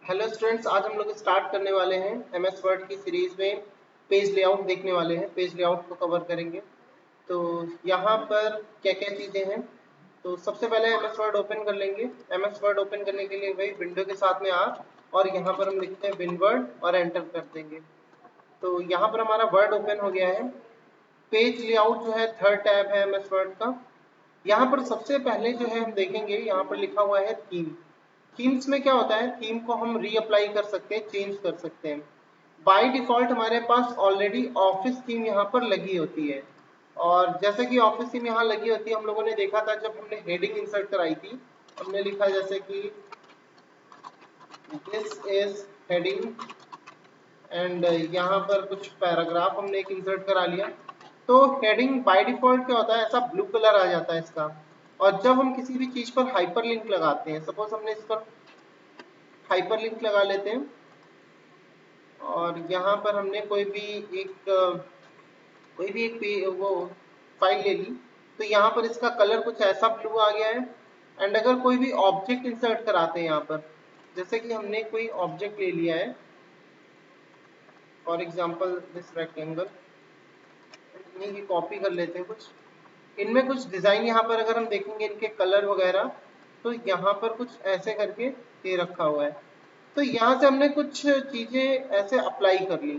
Hello students, आज हम लोग स्टार्ट करने वाले हैं एमएस वर्ड की सीरीज में पेज लेआउट देखने वाले हैं। पेज लेआउट को कवर करेंगे। तो यहाँ पर क्या क्या चीज़ें हैं। तो सबसे पहले एमएस वर्ड ओपन कर लेंगे। एमएस वर्ड ओपन करने के लिए वही विंडो के साथ में और यहाँ पर हम लिखते हैं विनवर्ड और एंटर कर देंगे। तो यहाँ पर हमारा वर्ड ओपन हो गया है। पेज लेआउट जो है थर्ड टैब है एमएस वर्ड का। यहाँ पर सबसे पहले जो है हम देखेंगे, यहाँ पर लिखा हुआ है थीम। थीम्स में क्या होता है, थीम को हम रीअप्लाई कर सकते हैं, चेंज कर सकते हैं। बाय डिफॉल्ट हमारे पास ऑलरेडी ऑफिस थीम यहाँ पर लगी होती है। और जैसे कि ऑफिस थीम यहाँ लगी होती है, हम लोगों ने देखा था जब हमने हेडिंग इंसर्ट कराई थी। हमने लिखा जैसे कि दिस इज हेडिंग एंड यहाँ पर कुछ पैराग्राफ हमने एक इंसर्ट करा लिया। तो हेडिंग बाय डिफॉल्ट क्या होता है, ऐसा ब्लू कलर आ जाता है इसका। और जब हम किसी भी चीज पर हाइपरलिंक लगाते हैं, सपोज हमने इस पर हाइपरलिंक लगा लेते हैं और यहाँ पर हमने कोई भी एक वो फाइल ले ली, तो यहाँ पर इसका कलर कुछ ऐसा ब्लू आ गया है। एंड अगर कोई भी ऑब्जेक्ट इंसर्ट कराते हैं यहाँ पर, जैसे कि हमने कोई ऑब्जेक्ट ले लिया है, फॉर एग्जाम्पल दिस रेक्टेंगल, इन्हीं की कॉपी कर लेते हैं। कुछ इनमें कुछ डिजाइन यहाँ पर अगर हम देखेंगे इनके कलर वगैरह, तो यहाँ पर कुछ ऐसे करके दे रखा हुआ है। तो यहाँ से हमने कुछ चीजें ऐसे अप्लाई कर ली।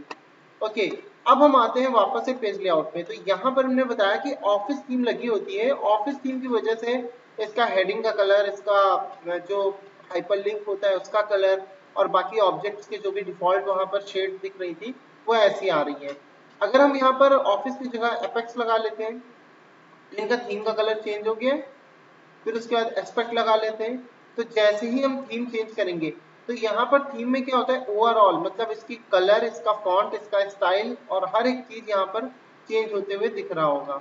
ओके, अब हम आते हैं वापस से पेज लेआउट पे। तो यहाँ पर हमने बताया कि ऑफिस थीम लगी होती है। ऑफिस थीम की वजह से इसका हेडिंग का कलर, इसका जो हाइपरलिंक होता है उसका कलर, और बाकी ऑब्जेक्ट्स के जो भी डिफॉल्ट वहां पर शेड दिख रही थी वो ऐसी आ रही है। अगर हम यहाँ पर ऑफिस की जगह एपेक्स लगा लेते हैं, तो इनका थीम का कलर चेंज हो गया। फिर उसके बाद एस्पेक्ट लगा लेते हैं। तो जैसे ही हम थीम चेंज करेंगे, तो यहाँ पर थीम में क्या होता है, ओवरऑल मतलब इसकी कलर, इसका फॉन्ट, इसका स्टाइल और हर एक चीज यहाँ पर चेंज होते हुए दिख रहा होगा।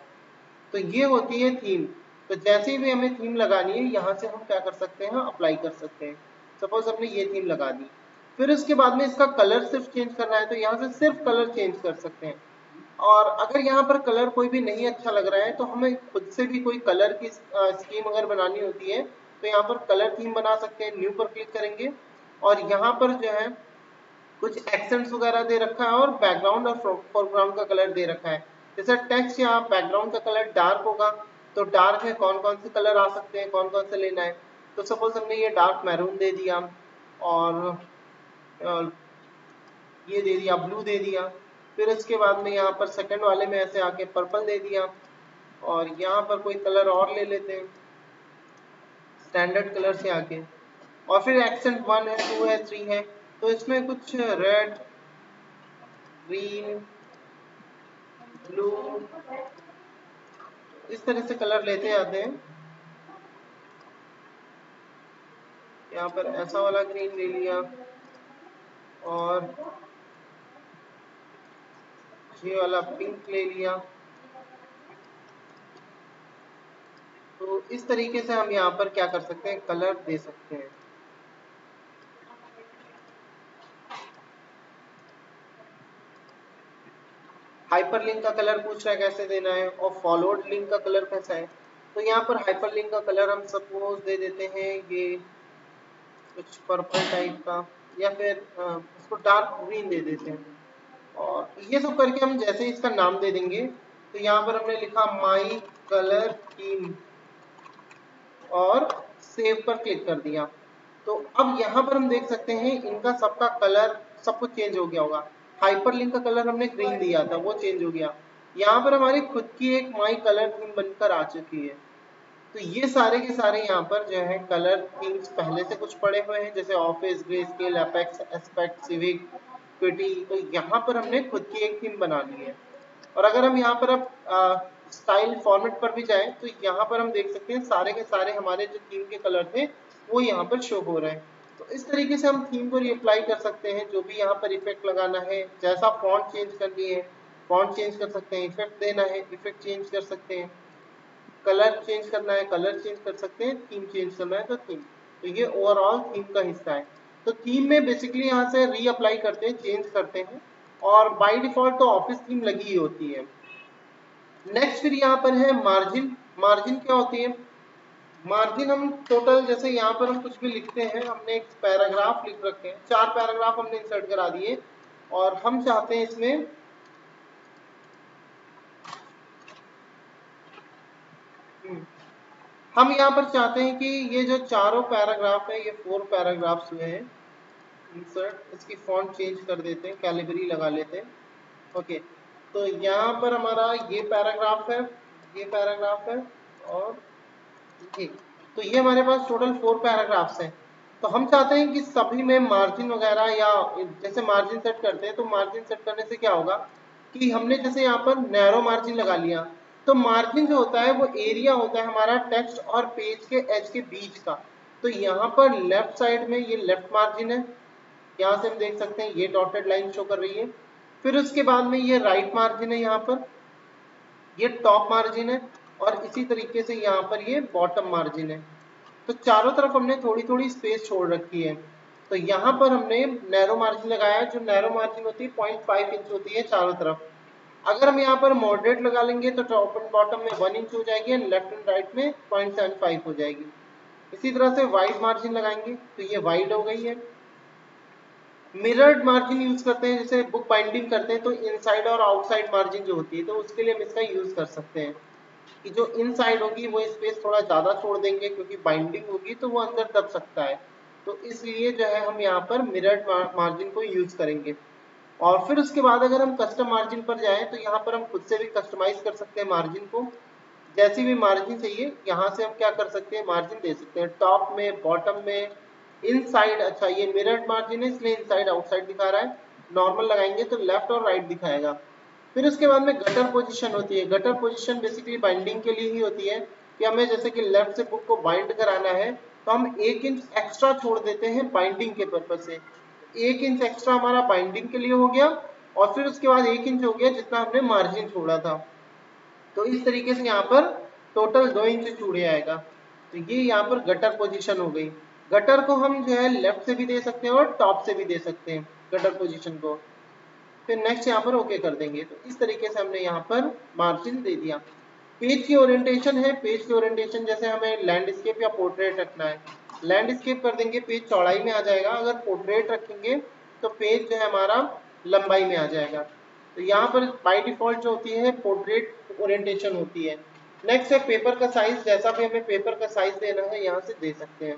तो ये होती है थीम। तो जैसे ही भी हमें थीम लगानी है, यहाँ से हम क्या कर सकते हैं, अप्लाई कर सकते हैं। सपोज हमने ये थीम लगा दी, फिर उसके बाद में इसका कलर सिर्फ चेंज करना है, तो यहाँ से सिर्फ कलर चेंज कर सकते हैं। और अगर यहाँ पर कलर कोई भी नहीं अच्छा लग रहा है, तो हमें खुद से भी कोई कलर की स्कीम अगर बनानी होती है, तो यहाँ पर कलर थीम बना सकते हैं। न्यू पर क्लिक करेंगे और यहाँ पर जो है कुछ एक्सेंट्स वगैरह दे रखा है और बैकग्राउंड और फोरग्राउंड का कलर दे रखा है। जैसे टेक्स्ट यहाँ बैकग्राउंड का कलर डार्क होगा, तो डार्क है, कौन कौन से कलर आ सकते हैं, कौन कौन से लेना है। तो सपोज हमने ये डार्क मैरून दे दिया और ये दे दिया, ब्लू दे दिया। फिर इसके बाद में यहाँ पर सेकंड वाले में ऐसे आके पर्पल दे दिया। और यहाँ पर कोई कलर और ले लेते हैं स्टैंडर्ड कलर से आके। और फिर एक्सेंट 1 है, 2 है, 3 है, तो इसमें कुछ रेड, ग्रीन, ब्लू, इस तरह से कलर लेते आते हैं। यहाँ पर ऐसा वाला ग्रीन ले लिया और ये वाला पिंक ले लिया। तो इस तरीके से हम यहाँ पर क्या कर सकते हैं, कलर दे सकते हैं। हाइपरलिंक का कलर पूछ रहा है कैसे देना है, और फॉलोड लिंक का कलर कैसा है। तो यहाँ पर हाइपरलिंक का कलर हम सपोज दे देते हैं ये कुछ पर्पल टाइप का, या फिर इसको डार्क ग्रीन दे देते हैं। और ये सब करके हम जैसे इसका नाम दे देंगे, तो यहाँ पर हमने लिखा माई कलर थीम और सेव पर क्लिक कर दिया। तो अब यहाँ पर हम देख सकते हैं इनका सबका कलर सब कुछ चेंज हो गया होगा। हाइपरलिंक का कलर हमने ग्रीन दिया था, वो चेंज हो गया। यहाँ पर हमारी खुद की एक माई कलर थीम बनकर आ चुकी है। तो ये सारे के सारे यहाँ पर जो है कलर थीम्स पहले से कुछ पड़े हुए हैं, जैसे office, grayscale, apex, aspect, civic, equity. तो यहाँ पर हमने खुद की एक थीम बना ली है। और अगर हम यहाँ पर अब स्टाइल फॉर्मेट पर भी जाएं, तो यहाँ पर हम देख सकते हैं सारे के सारे हमारे जो थीम के कलर थे वो यहाँ पर शो हो रहे हैं। तो इस तरीके से हम थीम को रिअप्लाई कर सकते हैं। जो भी यहाँ पर इफेक्ट लगाना है, जैसा फॉन्ट चेंज करनी है फॉन्ट चेंज कर सकते हैं, इफेक्ट देना है इफेक्ट चेंज कर सकते हैं, कलर चेंज करना है कलर चेंज कर सकते हैं, थीम चेंज करना है तो थीम। तो ये ओवरऑल थीम का हिस्सा है। तो थीम में बेसिकली यहाँ से रीअप्लाई करते हैं, चेंज करते हैं। और बाय डिफॉल्ट तो ऑफिस थीम लगी ही होती है। नेक्स्ट फिर यहाँ पर है मार्जिन। मार्जिन क्या होती है, मार्जिन हम टोटल, जैसे यहाँ पर हम कुछ भी लिखते हैं, हमने एक पैराग्राफ लिख रखे हैं, 4 पैराग्राफ हमने इंसर्ट करा दिए और हम चाहते हैं इसमें हम यहाँ पर चाहते हैं कि ये जो चारों पैराग्राफ है, ये 4 पैराग्राफ्स हुए हैं। इंसर्ट, इसकी फॉन्ट चेंज कर देते हैं, कैलिबरी लगा लेते हैं। ओके, तो यहाँ पर हमारा ये पैराग्राफ है, ये पैराग्राफ है और ये, तो ये हमारे पास टोटल 4 पैराग्राफ्स हैं। तो हम चाहते हैं कि सभी में मार्जिन वगैरह, या जैसे मार्जिन सेट करते हैं तो मार्जिन सेट करने से क्या होगा कि हमने जैसे यहाँ पर नैरो मार्जिन लगा लिया, तो मार्जिन जो होता है वो एरिया होता है हमारा टेक्स्ट और पेज के एज के बीच का। तो यहाँ पर लेफ्ट साइड में ये लेफ्ट मार्जिन है, यहाँ से हम देख सकते हैं ये डॉटेड लाइन शो कर रही है। फिर उसके बाद में ये राइट मार्जिन है, यहाँ पर ये टॉप मार्जिन है और इसी तरीके से यहाँ पर ये बॉटम मार्जिन है। तो चारों तरफ हमने थोड़ी थोड़ी स्पेस छोड़ रखी है। तो यहाँ पर हमने नैरो मार्जिन लगाया है, जो नैरो मार्जिन होती है 0.5 इंच होती है चारों तरफ। अगर हम यहाँ पर मॉडरेट लगा लेंगे तो टॉप एंड बॉटम में 1 इंच हो जाएगी एंड लेफ्ट एंड राइट में 0.75 हो जाएगी। इसी तरह से वाइड मार्जिन लगाएंगे तो ये वाइड हो गई है। मिरर्ड मार्जिन यूज करते हैं, जैसे बुक बाइंडिंग करते हैं तो इनसाइड और आउटसाइड मार्जिन जो होती है, तो उसके लिए हम इसका यूज कर सकते हैं कि जो इनसाइड होगी वो स्पेस थोड़ा ज्यादा छोड़ देंगे, क्योंकि बाइंडिंग होगी तो वो अंदर दब सकता है। तो इसलिए जो है हम यहाँ पर मिरर्ड मार्जिन को यूज करेंगे। और फिर उसके बाद अगर हम कस्टम मार्जिन पर जाएं तो यहाँ पर हम खुद से भी कस्टमाइज कर सकते हैं मार्जिन को। जैसी भी मार्जिन चाहिए यहाँ से हम क्या कर सकते हैं, मार्जिन दे सकते हैं, टॉप में, बॉटम में, इनसाइड। अच्छा, ये मिरर्ड मार्जिन है इसलिए इनसाइड आउटसाइड दिखा रहा है। नॉर्मल लगाएंगे तो लेफ्ट और राइट दिखाएगा। फिर उसके बाद में गटर पोजीशन होती है। गटर पोजीशन बेसिकली बाइंडिंग के लिए ही होती है कि हमें जैसे कि लेफ्ट से बुक को बाइंड कराना है तो हम 1 इंच एक्स्ट्रा छोड़ देते हैं बाइंडिंग के पर्पज से। 1 इंच एक्स्ट्रा हमारा बाइंडिंग के लिए हो गया और फिर उसके बाद 1 इंच हो गया जितना हमने मार्जिन छोड़ा था। तो इस तरीके से यहाँ पर टोटल 2 इंच चूड़े आएगा। तो ये यहाँ पर गटर पोजीशन हो गई। गटर को हम जो है लेफ्ट से भी दे सकते हैं और टॉप से भी दे सकते हैं गटर पोजीशन को। फिर नेक्स्ट यहाँ पर ओके कर देंगे। तो इस तरीके से हमने यहाँ पर मार्जिन दे दिया। पेज की ओरिएंटेशन है, पेज की ओरिएंटेशन जैसे हमें लैंडस्केप या पोर्ट्रेट रखना है, लैंडस्केप कर देंगे पेज चौड़ाई में आ जाएगा। अगर पोर्ट्रेट रखेंगे तो पेज जो है हमारा लंबाई में आ जाएगा। तो यहाँ पर बाय डिफॉल्ट जो होती है पोर्ट्रेट ओरिएंटेशन होती है। नेक्स्ट है पेपर का साइज, जैसा भी हमें पेपर का साइज देना है यहाँ से दे सकते हैं।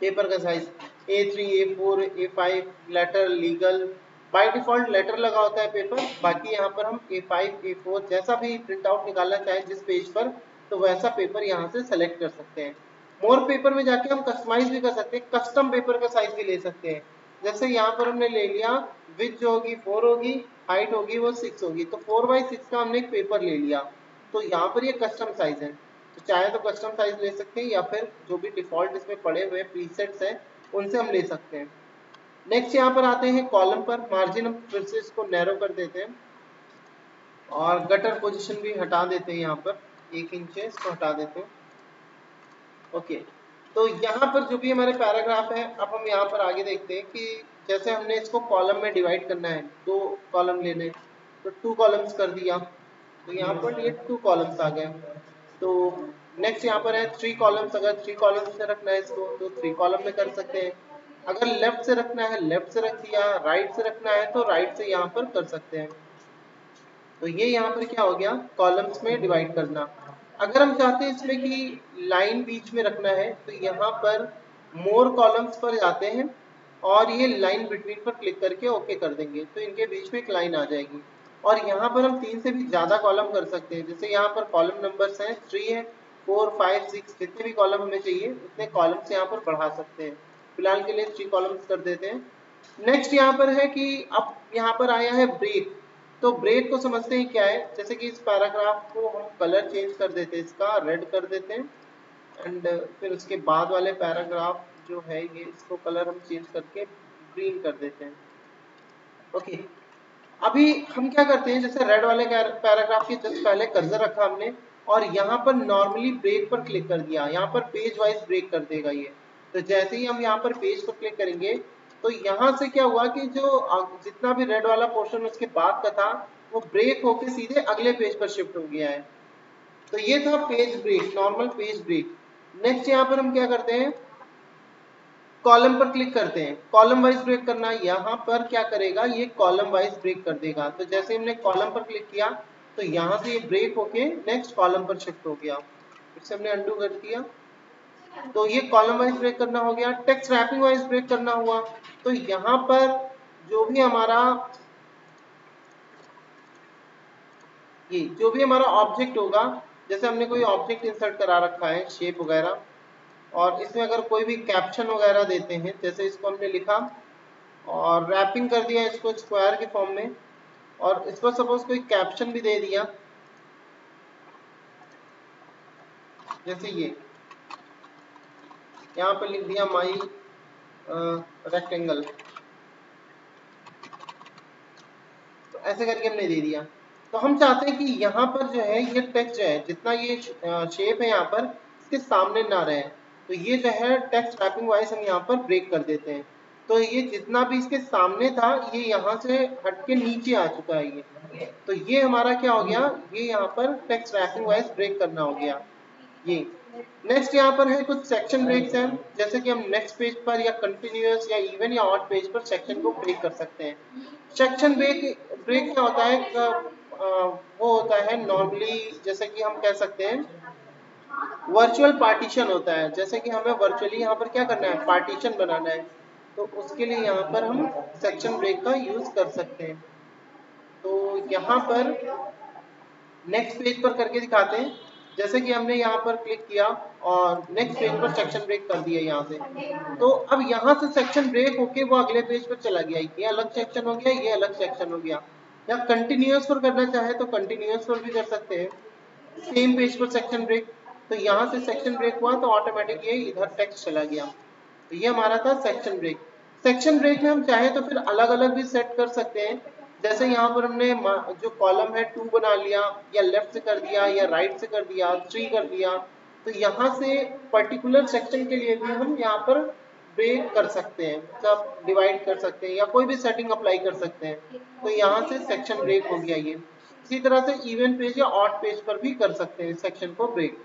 पेपर का size A3, A4, A5, letter, legal. By default letter लगा होता है पेपर, बाकी यहाँ पर हम A5, A4 जैसा भी प्रिंट आउट निकालना चाहें जिस पेज पर, तो वैसा पेपर यहाँ से सेलेक्ट कर सकते हैं। मोर पेपर में जाके हम कस्टमाइज भी कर सकते हैं, कस्टम पेपर का साइज भी ले सकते हैं। जैसे यहाँ पर हमने ले लिया, विड्थ जो होगी 4 होगी, हाइट होगी वो 6 होगी, तो 4x6 का हमने एक पेपर ले लिया। तो यहाँ पर ये कस्टम साइज है, तो चाहे तो कस्टम साइज ले सकते हैं या फिर जो भी डिफॉल्ट इसमें पड़े हुए प्रीसेट्स हैं उनसे हम ले सकते हैं। नेक्स्ट यहाँ पर आते हैं कॉलम पर। मार्जिन हम फिर से इसको नैरो कर देते हैं और गटर पोजीशन भी हटा देते हैं, यहाँ पर 1 इंच है इसको हटा देते हैं। ओके, तो यहाँ पर जो भी हमारे पैराग्राफ है, अब हम यहाँ पर आगे देखते हैं कि जैसे हमने इसको कॉलम में डिवाइड करना है, 2 कॉलम लेने, तो 2 कॉलम्स कर दिया। तो यहाँ पर ये 2 कॉलम्स आ गए। तो नेक्स्ट यहाँ पर है 3 कॉलम्स। अगर 3 कॉलम्स से रखना है इसको तो 3 कॉलम में कर सकते हैं। अगर लेफ्ट से रखना है लेफ्ट से रख दिया, राइट से रखना है तो राइट से यहाँ पर कर सकते हैं। तो ये यहाँ पर क्या हो गया, कॉलम्स में डिवाइड करना। अगर हम चाहते हैं इसमें कि लाइन बीच में रखना है तो यहाँ पर मोर कॉलम्स पर जाते हैं और ये लाइन बिटवीन पर क्लिक करके ओके कर देंगे, तो इनके बीच में एक लाइन आ जाएगी। और यहाँ पर हम 3 से भी ज्यादा कॉलम कर सकते हैं। जैसे यहाँ पर कॉलम नंबर्स हैं 3 है, 4, 5, 6, जितने भी कॉलम हमें चाहिए उतने कॉलम्स यहाँ पर बढ़ा सकते हैं। फिलहाल के लिए 3 कॉलम्स कर देते हैं। नेक्स्ट यहाँ पर है कि अब यहाँ पर आया है ब्रेक। तो ब्रेक को समझते हैं क्या है, जैसे कि इस पैराग्राफ को हम कलर चेंज कर देते हैं, इसका रेड कर देते हैं एंड फिर उसके बाद वाले पैराग्राफ जो है ये इसको कलर हम चेंज करके ग्रीन कर देते हैं। ओके, अभी हम क्या करते हैं, जैसे रेड वाले पैराग्राफ के जस्ट पहले कर्सर रखा हमने और यहाँ पर नॉर्मली ब्रेक पर क्लिक कर दिया, यहाँ पर पेज वाइज ब्रेक कर देगा ये। तो जैसे ही हम यहाँ पर पेज पर क्लिक करेंगे तो यहाँ से क्या हुआ कि जो जितना भी रेड वाला पोर्शन उसके बाद का था वो ब्रेक होके सीधे अगले पेज पर शिफ्ट हो गया है। तो ये था page break, normal page break. Next यहाँ पर हम क्या करते हैं, कॉलम पर क्लिक करते हैं, कॉलम वाइज ब्रेक करना है। यहाँ पर क्या करेगा, ये कॉलम वाइज ब्रेक कर देगा। तो जैसे हमने कॉलम पर क्लिक किया तो यहाँ से ये ब्रेक होके नेक्स्ट कॉलम पर शिफ्ट हो गया। इससे हमने अंडू कर दिया। तो ये कॉलम वाइज ब्रेक करना हो गया। टेक्स्ट रैपिंग वाइज ब्रेक करना हुआ तो यहाँ पर जो भी हमारा ऑब्जेक्ट होगा, जैसे हमने कोई ऑब्जेक्ट इंसर्ट करा रखा है शेप वगैरह, और इसमें अगर कोई भी कैप्शन वगैरह देते हैं, जैसे इसको हमने लिखा और रैपिंग कर दिया इसको स्क्वायर के फॉर्म में, और इस पर सपोज कोई कैप्शन भी दे दिया, जैसे ये यहाँ पर लिख दिया माई रेक्टेंगल, तो ऐसे करके हमने दे दिया। तो हम चाहते हैं कि यहाँ पर जो है ये टेक्स्ट जो है, जितना ये शेप है यहाँ पर, इसके सामने ना रहे। तो ये जो है टेक्स्ट रैपिंग वाइज हम यहाँ पर ब्रेक कर देते हैं। तो ये जितना भी इसके सामने था ये यहाँ से हट के नीचे आ चुका है ये। तो ये हमारा क्या हो गया, ये यहाँ पर टेक्स्ट रैपिंग वाइज ब्रेक करना हो गया ये। नेक्स्ट यहाँ पर है कुछ सेक्शन ब्रेक्स हैं, जैसे कि हम नेक्स्ट पेज पर या कंटिन्यूअस या इवन या ऑड पेज पर सेक्शन को ब्रेक कर सकते हैं। सेक्शन ब्रेक क्या होता है, वो होता है नॉर्मली, जैसे कि हम कह सकते हैं वर्चुअल पार्टीशन होता है। जैसे कि हमें वर्चुअली यहाँ पर क्या करना है, पार्टीशन बनाना है, तो उसके लिए यहाँ पर हम सेक्शन ब्रेक का यूज कर सकते हैं। तो यहाँ पर नेक्स्ट पेज पर करके दिखाते हैं। जैसे कि हमने यहाँ पर क्लिक किया और नेक्स्ट पेज पर सेक्शन ब्रेक कर दिया यहाँ से, तो अब यहाँ से सेक्शन ब्रेक होके वो अगले पेज पर चला गया। ये अलग सेक्शन हो गया, ये अलग सेक्शन हो गया। या कंटिन्यूअस पर करना चाहे तो कंटिन्यूअस पर भी कर सकते हैं, सेम पेज पर सेक्शन ब्रेक। तो यहाँ से सेक्शन ब्रेक हुआ तो ऑटोमेटिक ये इधर टेक्स्ट चला गया। तो ये हमारा था सेक्शन ब्रेक। सेक्शन ब्रेक में हम चाहे तो फिर अलग अलग भी सेट कर सकते हैं। जैसे यहाँ पर हमने जो कॉलम है 2 बना लिया, या लेफ्ट से कर दिया, या राइट से कर दिया, 3 कर दिया। तो यहाँ से पर्टिकुलर सेक्शन के लिए भी हम यहाँ पर ब्रेक कर सकते हैं, मतलब डिवाइड कर सकते हैं, या कोई भी सेटिंग अप्लाई कर सकते हैं। तो यहाँ से सेक्शन ब्रेक हो गया ये। इसी तरह से इवन पेज या ऑड पेज पर भी कर सकते हैं सेक्शन को ब्रेक।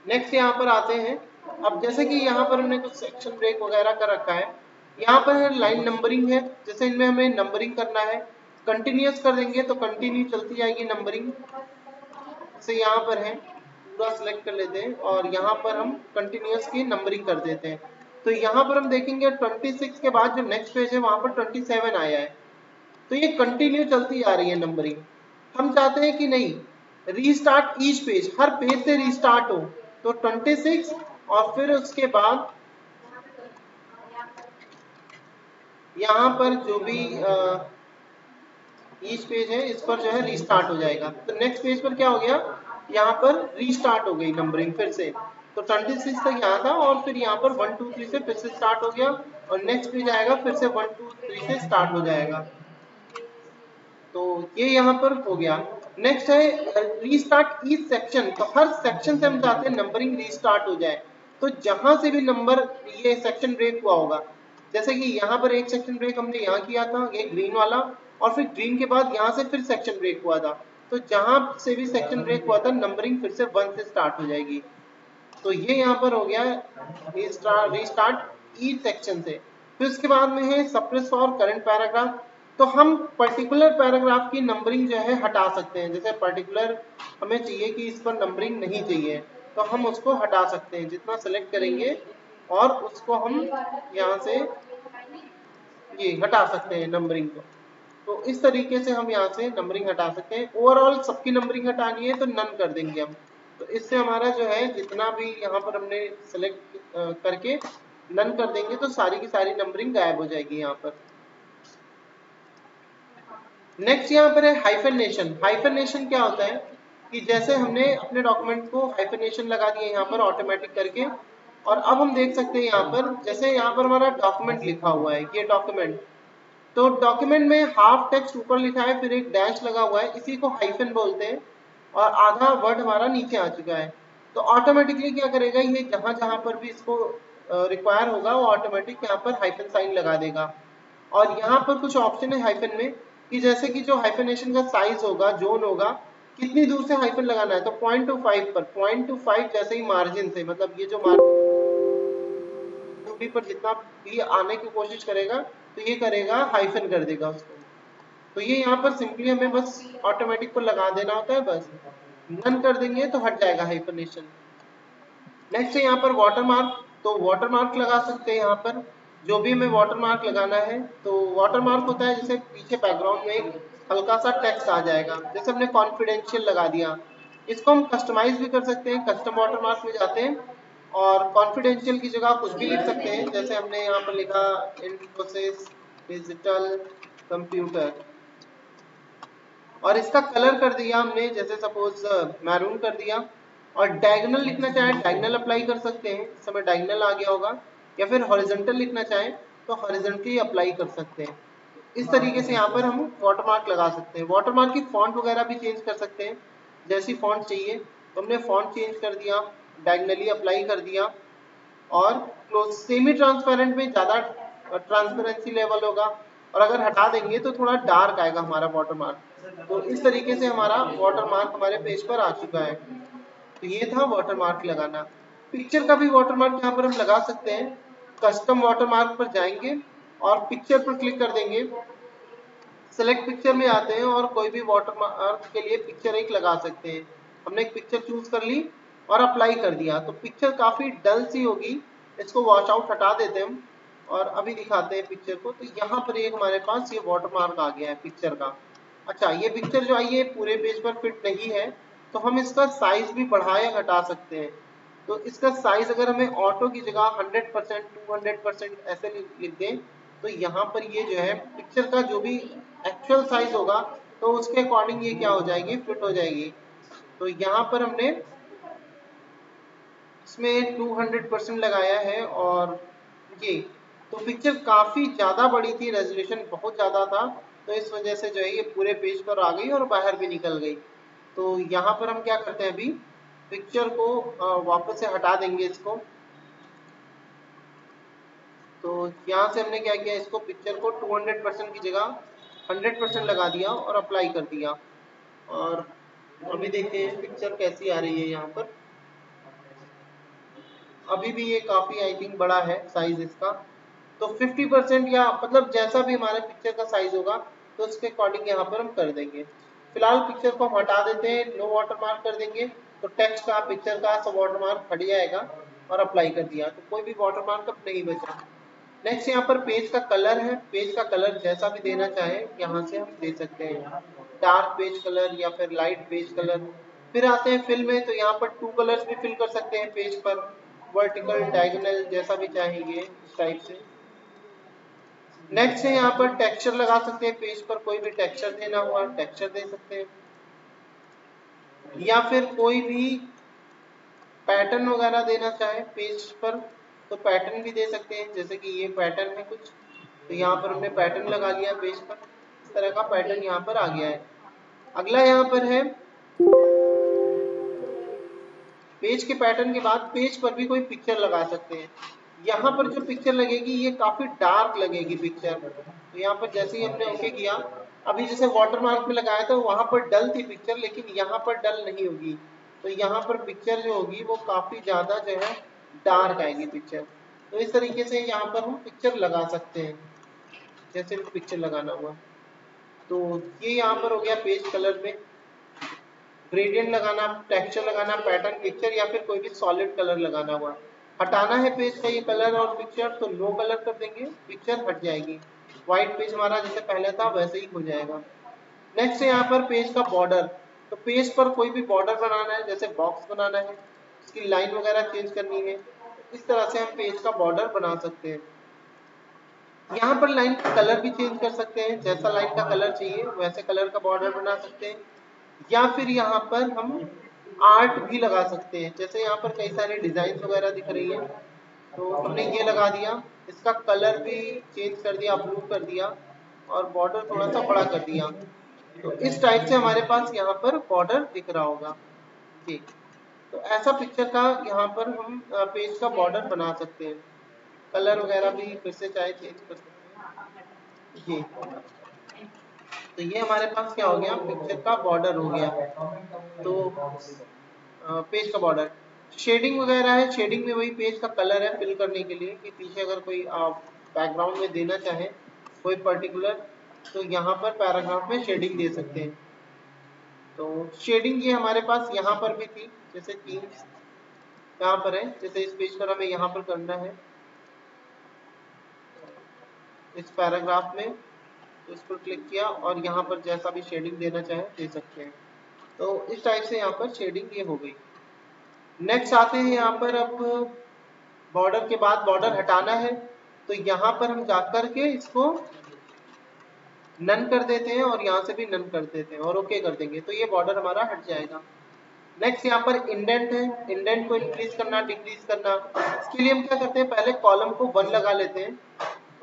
नेक्स्ट यहाँ पर आते हैं। अब जैसे कि यहाँ पर हमने कुछ सेक्शन ब्रेक वगैरह कर रखा है। यहाँ पर लाइन नंबरिंग है, जैसे इनमें हमें नंबरिंग करना है। कंटिन्यूअस कर देंगे तो कंटिन्यू चलती जाएगी नंबरिंग। जैसे यहाँ पर है, पूरा सिलेक्ट कर लेते हैं और यहाँ पर हम कंटिन्यूअस की नंबरिंग कर देते हैं। तो यहाँ पर हम देखेंगे 26 के बाद जो नेक्स्ट पेज है वहां पर 27 आया है। तो ये कंटिन्यू चलती जा रही है नंबरिंग। हम चाहते हैं कि नहीं, रीस्टार्ट ईच पेज, हर पेज से रीस्टार्ट हो। तो 26 और फिर उसके बाद यहाँ पर जो भी ईच पेज है इस पर जो है रीस्टार्ट हो जाएगा। तो नेक्स्ट पेज पर क्या हो गया, यहाँ पर रीस्टार्ट हो गई नंबरिंग फिर से। तो 26 तक यहाँ था और फिर यहाँ पर 1 2 3 से फिर से स्टार्ट हो गया, और नेक्स्ट पेज आएगा फिर से 1 2 3 से स्टार्ट हो जाएगा। तो ये यहाँ पर हो गया। नेक्स्ट है रीस्टार्ट ईच सेक्शन। तो हर सेक्शन से हम चाहते हैं नंबरिंग रीस्टार्ट हो जाए। तो जहां से भी नंबर ये सेक्शन ब्रेक हुआ होगा, जैसे कि यहाँ पर एक सेक्शन ब्रेक हमने यहाँ किया था, ये ग्रीन वाला, और फिर ग्रीन के बाद यहाँ से फिर सेक्शन ब्रेक हुआ था। तो जहां से भी सेक्शन ब्रेक हुआ था नंबरिंग फिर से 1 से स्टार्ट हो जाएगी। तो ये यहाँ पर हो गया रीस्टार्ट ईच सेक्शन से। फिर उसके बाद में है सप्रेस फॉर करंट पैराग्राफ। तो हम पर्टिकुलर पैराग्राफ की नंबरिंग जो है हटा सकते हैं। जैसे पर्टिकुलर हमें चाहिए कि इस पर नंबरिंग नहीं चाहिए, तो हम उसको हटा सकते हैं। जितना सेलेक्ट करेंगे और उसको हम यहाँ से ये हटा सकते हैं नंबरिंग को। तो इस तरीके से हम यहाँ से नंबरिंग हटा सकते हैं। ओवरऑल सबकी नंबरिंग हटानी है तो नन कर देंगे हम। तो इससे हमारा जो है जितना भी यहाँ पर हमने सेलेक्ट करके नन कर देंगे तो सारी की सारी नंबरिंग गायब हो जाएगी यहाँ पर। नेक्स्ट यहाँ पर है हाइफेनेशन। हाइफेनेशन क्या होता है कि जैसे हमने अपने डॉक्यूमेंट को हाइफेनेशन लगा दिया यहाँ पर ऑटोमेटिक करके, और अब हम देख सकते हैं यहाँ पर, जैसे यहाँ पर हमारा डॉक्यूमेंट लिखा हुआ है, ये डॉक्यूमेंट। तो डॉक्यूमेंट में हाफ टेक्स्ट ऊपर लिखा है, फिर एक डैश लगा हुआ है, इसी को हाइफन बोलते हैं, और आधा वर्ड हमारा नीचे आ चुका है। तो ऑटोमेटिकली क्या करेगा, ये जहां जहां पर भी इसको रिक्वायर होगा वो ऑटोमेटिक यहाँ पर हाइफन साइन लगा देगा। और यहाँ पर कुछ ऑप्शन है हाइफन में कि जैसे कि जो हाइफनेशन का साइज होगा, जोन होगा, कितनी दूर से हाइफन लगाना है, तो 0.25 पर, 0.25 जैसे ही मार्जिन से, मतलब ये जो मार्जिन दूरी पर जितना भी आने की कोशिश करेगा तो ये करेगा हाइफन कर देगा उसको। तो ये यहाँ पर सिंपली हमें बस ऑटोमेटिक पर लगा देना होता है, बस नन कर देंगे तो हट जाएगा हाइफनेशन। नेक्स्ट है यहाँ पर वाटरमार्क, तो वाटरमार्क लगा सकते हैं यहाँ पर, जो भी हमें वाटरमार्क लगाना है। तो वाटरमार्क होता है जैसे पीछे बैकग्राउंड में एक हल्का सा टेक्स्ट आ जाएगा, जैसे हमने कॉन्फिडेंशियल लगा दिया। इसको हम कस्टमाइज भी कर सकते हैं, कस्टम वाटरमार्क में जाते हैं और कॉन्फिडेंशियल की जगह कुछ भी लिख सकते हैं, जैसे हमने यहाँ पर लिखा इन्फोसिस डिजिटल कंप्यूटर, और इसका कलर कर दिया हमने, जैसे सपोज मैरून कर दिया। और डायगोनल लिखना चाहे डायगोनल अप्लाई कर सकते हैं, इस समय डायगोनल आ गया होगा, या फिर हॉरिजॉन्टल लिखना चाहे तो हॉरिजॉन्टली अप्लाई कर सकते हैं। इस तरीके से यहाँ पर हम वाटरमार्क लगा सकते हैं। वाटरमार्क की फॉन्ट वगैरह भी चेंज कर सकते हैं, जैसी फॉन्ट चाहिए तो हमने फॉन्ट चेंज कर दिया, डायगोनली अप्लाई कर दिया। और क्लोज सेमी ट्रांसपेरेंट में ज़्यादा ट्रांसपेरेंसी लेवल होगा, और अगर हटा देंगे तो थोड़ा डार्क आएगा हमारा वाटरमार्क। तो इस तरीके से हमारा वाटरमार्क हमारे पेज पर आ चुका है। तो ये था वाटरमार्क लगाना। पिक्चर का भी वाटरमार्क यहाँ पर हम लगा सकते हैं। कस्टम वाटरमार्क पर जाएंगे और पिक्चर पर क्लिक कर देंगे, सेलेक्ट पिक्चर में आते हैं और कोई भी वाटरमार्क के लिए पिक्चर एक लगा सकते हैं। हमने एक पिक्चर चूज कर ली और अप्लाई कर दिया, तो पिक्चर काफी डल सी होगी, इसको वॉश आउट हटा देते हैं हम और अभी दिखाते हैं पिक्चर को। तो यहाँ पर एक हमारे पास ये वाटरमार्क आ गया है पिक्चर का। अच्छा, ये पिक्चर जो आई है पूरे पेज पर फिट नहीं है, तो हम इसका साइज भी बढ़ा या घटा सकते हैं। तो इसका साइज अगर हमें ऑटो की जगह 100%, 200% ऐसे लिख दें, तो यहाँ पर ये जो है पिक्चर का जो भी एक्चुअल साइज होगा तो उसके अकॉर्डिंग ये क्या हो जाएगी, फिट हो जाएगी। तो यहाँ पर हमने इसमें 200% लगाया है। और ये तो पिक्चर काफी ज्यादा बड़ी थी, रेजोल्यूशन बहुत ज्यादा था, तो इस वजह से जो है ये पूरे पेज पर आ गई और बाहर भी निकल गई। तो यहाँ पर हम क्या करते हैं, अभी पिक्चर को वापस से हटा देंगे इसको। तो यहाँ से हमने क्या किया, इसको पिक्चर को 200% की जगह 100% लगा दिया और अप्लाई कर दिया। और अभी देखते हैं पिक्चर कैसी आ रही है यहाँ पर। अभी भी ये काफी आई थिंक बड़ा है साइज इसका, तो 50% या मतलब जैसा भी हमारे पिक्चर का साइज होगा तो उसके अकॉर्डिंग यहाँ पर हम कर देंगे। फिलहाल पिक्चर को हम हटा देते हैं, नो वाटरमार्क कर देंगे, तो टेक्स्ट का पिक्चर का सब वाटरमार्क हट जाएगा और अप्लाई कर दिया, तो कोई भी वाटरमार्क अब नहीं बचा। नेक्स्ट यहाँ पर पेज का कलर है, पेज का कलर जैसा भी देना चाहे यहाँ से हम दे सकते हैं, डार्क पेज कलर या फिर लाइट पेज कलर। फिर आते हैं फिल में, तो यहाँ पर 2 कलर्स भी फिल कर सकते हैं पेज पर, वर्टिकल डायगोनल जैसा भी चाहेंगे इस टाइप से। नेक्स्ट है यहाँ पर टेक्सचर लगा सकते हैं, पेज पर कोई भी टेक्सचर देना हुआ टेक्सचर दे सकते हैं, या फिर कोई भी पैटर्न वगैरह देना चाहे पेज पर तो पैटर्न भी दे सकते हैं, जैसे कि ये पैटर्न है कुछ, तो यहाँ पर हमने पैटर्न लगा लिया पेज पर, इस तरह का पैटर्न यहाँ पर आ गया है। अगला यहाँ पर है पेज के पैटर्न के बाद पेज पर भी कोई पिक्चर लगा सकते हैं। यहाँ पर जो पिक्चर लगेगी ये काफी डार्क लगेगी पिक्चर, तो यहाँ पर जैसे ही हमने ओके किया, अभी जैसे वाटरमार्क में लगाया था वहां पर डल थी पिक्चर, लेकिन यहाँ पर डल नहीं होगी, तो यहाँ पर पिक्चर जो होगी वो काफी ज्यादा जो है डार्क आएगी पिक्चर। तो इस तरीके से यहाँ पर हम पिक्चर लगा सकते हैं, जैसे भी पिक्चर लगाना हुआ। तो ये यहाँ पर हो गया पेज कलर में, ग्रेडियंट लगाना, टेक्सचर लगाना, पैटर्न, पिक्चर या फिर कोई भी सॉलिड कलर लगाना हुआ। हटाना है पेज का ये कलर और पिक्चर, तो नो कलर कर देंगे, पिक्चर हट जाएगी, व्हाइट पेज हमारा जैसे पहले था वैसे ही हो जाएगा। नेक्स्ट है यहाँ पर पेज का बॉर्डर, तो पेज पर कोई भी बॉर्डर बनाना है, जैसे बॉक्स बनाना है, इसकी लाइन वगैरह चेंज करनी है, इस तरह से हम पेज का बॉर्डर बना सकते हैं। यहाँ पर लाइन का कलर भी चेंज कर सकते हैं, जैसा लाइन का कलर चाहिए वैसे कलर का बॉर्डर बना सकते हैं। या फिर यहाँ पर हम आर्ट भी लगा सकते हैं, जैसे यहाँ पर कई सारे डिजाइन वगैरह दिख रही है, तो हमने ये लगा दिया, इसका कलर भी चेंज कर दिया, ब्लू कर दिया और बॉर्डर थोड़ा सा बड़ा कर दिया। तो इस टाइप से हमारे पास यहाँ पर बॉर्डर दिख रहा होगा जी। तो ऐसा पिक्चर का यहाँ पर हम पेज का बॉर्डर बना सकते हैं, कलर वगैरह भी फिर से चाहे चेंज कर सकते हैं जी। तो ये हमारे पास क्या हो गया, पिक्चर का बॉर्डर हो गया, तो पेज का बॉर्डर। शेडिंग वगैरह है, शेडिंग में वही पेज का कलर है फिल करने के लिए कि पीछे अगर कोई आप बैकग्राउंड में देना चाहें कोई पर्टिकुलर, तो यहाँ पर पैराग्राफ में शेडिंग दे सकते हैं। तो शेडिंग ये हमारे पास यहाँ पर भी थी, जैसे थीम्स यहाँ पर है, जैसे इस पेज पर हमें यहाँ पर करना है इस पैराग्राफ में, तो इस पर क्लिक किया और यहाँ पर जैसा भी शेडिंग देना चाहे दे सकते हैं। तो इस टाइप से यहाँ पर शेडिंग ये हो गई। नेक्स्ट आते हैं यहाँ पर, अब बॉर्डर के बाद बॉर्डर हटाना है, तो यहाँ पर हम जाकर के इसको नन कर देते हैं और यहाँ से भी नन कर देते हैं और ओके कर देंगे, तो ये बॉर्डर हमारा हट जाएगा। नेक्स्ट यहाँ पर इंडेंट है, इंडेंट को इंक्रीज करना डिक्रीज करना, इसके लिए हम क्या करते हैं, पहले कॉलम को 1 लगा लेते हैं,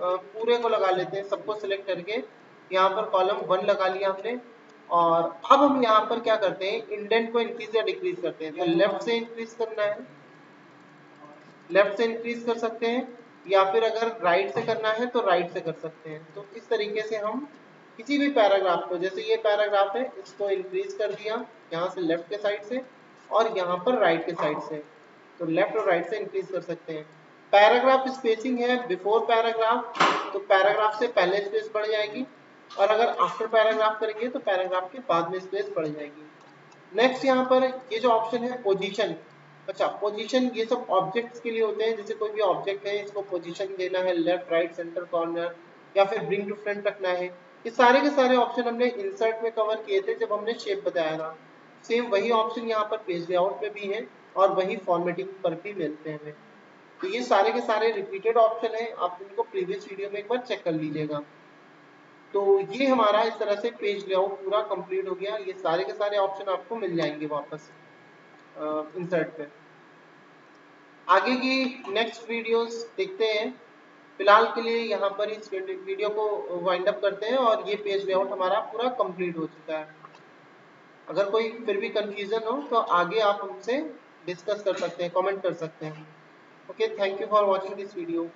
पूरे को लगा लेते हैं, सबको सिलेक्ट करके यहाँ पर कॉलम 1 लगा लिया हमने। और अब हम यहाँ पर क्या करते हैं, इंडेंट को इंक्रीज या डिक्रीज करते हैं, तो लेफ्ट से इंक्रीज करना है, लेफ्ट से इंक्रीज कर सकते हैं, या फिर अगर राइट से करना है तो राइट से कर सकते हैं। तो इस तरीके से हम किसी भी पैराग्राफ को, जैसे ये पैराग्राफ है, इसको इंक्रीज कर दिया यहाँ से लेफ्ट के साइड से और यहाँ पर राइट के साइड से, तो लेफ्ट और राइट से इंक्रीज कर सकते हैं। पैराग्राफ स्पेसिंग है बिफोर पैराग्राफ, तो पैराग्राफ से पहले स्पेस बढ़ जाएगी, और अगर आफ्टर पैराग्राफ करेंगे तो पैराग्राफ के बाद में स्पेस बढ़ जाएगी। नेक्स्ट यहाँ पर ये जो ऑप्शन है पोजीशन, अच्छा पोजीशन ये सब ऑब्जेक्ट्स के लिए होते हैं, जैसे कोई भी ऑब्जेक्ट है इसको पोजीशन देना है, लेफ्ट राइट सेंटर कॉर्नर, या फिर ब्रिंग टू फ्रंट रखना है। ये सारे के सारे ऑप्शन हमने इंसर्ट में कवर किए थे जब हमने शेप बताया था। सेम वही ऑप्शन यहाँ पर पेज लेआउट में भी है और वही फॉर्मेटिंग पर भी मिलते हैं हमें। तो ये सारे के सारे रिपीटेड ऑप्शन है, आप इनको प्रीवियस वीडियो में एक बार चेक कर लीजिएगा। तो ये हमारा इस तरह से पेज लेआउट पूरा कंप्लीट हो गया। ये सारे के सारे ऑप्शन आपको मिल जाएंगे वापस इंसर्ट पे। आगे की नेक्स्ट वीडियोस देखते हैं, फिलहाल के लिए यहाँ पर इस वीडियो को वाइंड अप करते हैं और ये पेज लेआउट हमारा पूरा कंप्लीट हो चुका है। अगर कोई फिर भी कंफ्यूजन हो तो आगे आप हमसे डिस्कस कर सकते हैं, कमेंट कर सकते हैं। Okay, thank you for watching this video.